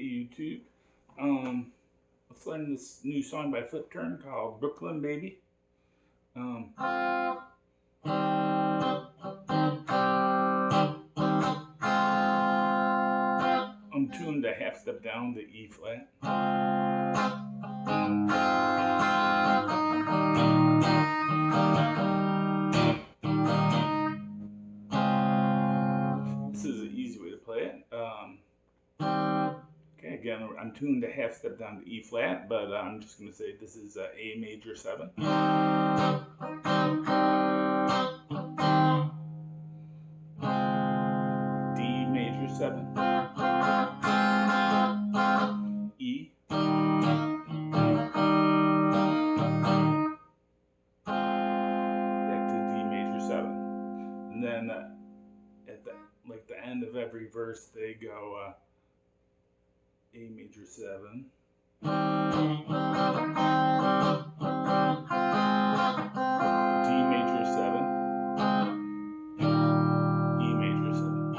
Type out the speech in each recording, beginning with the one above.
YouTube. Let's learn this new song by Flipturn called Brooklyn Baby. I'm tuned a half step down to E flat. This is an easy way to play it. Okay, again, I'm tuned a half step down to E flat, but I'm just going to say this is A major 7. D major 7. E. Back to D major 7. And then at the end of every verse, they go A major 7, D major 7, E major 7.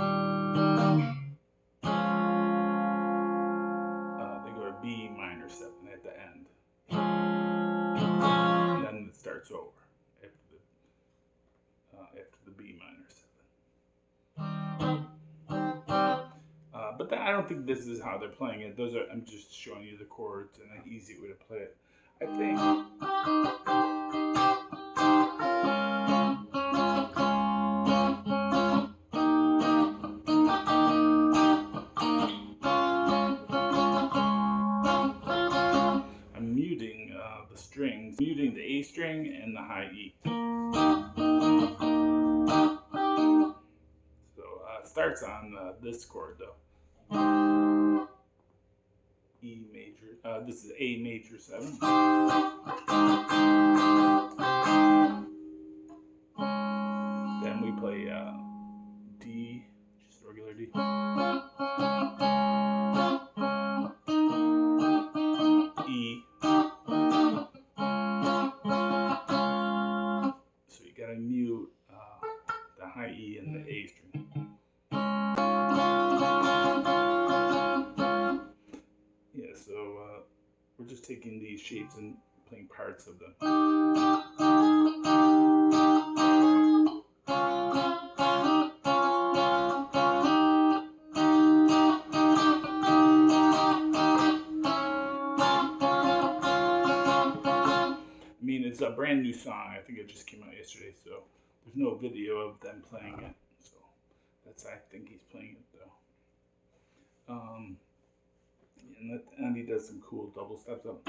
They go to B minor 7 at the end, and then it starts over after the B minor 7. But I don't think this is how they're playing it. I'm just showing you the chords and an easy way to play it, I think. I'm muting the strings, muting the A string and the high E. So it starts on this chord though. E major, this is A major 7. Then we play D, just regular D. E. So you gotta mute the high E and the A string. Yeah, so we're just taking these shapes and playing parts of them. I mean, it's a brand new song. I think it just came out yesterday, so there's no video of them playing it. So I think he's playing it though. And at the end he does some cool double steps up.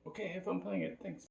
Okay, have fun playing it. Thanks.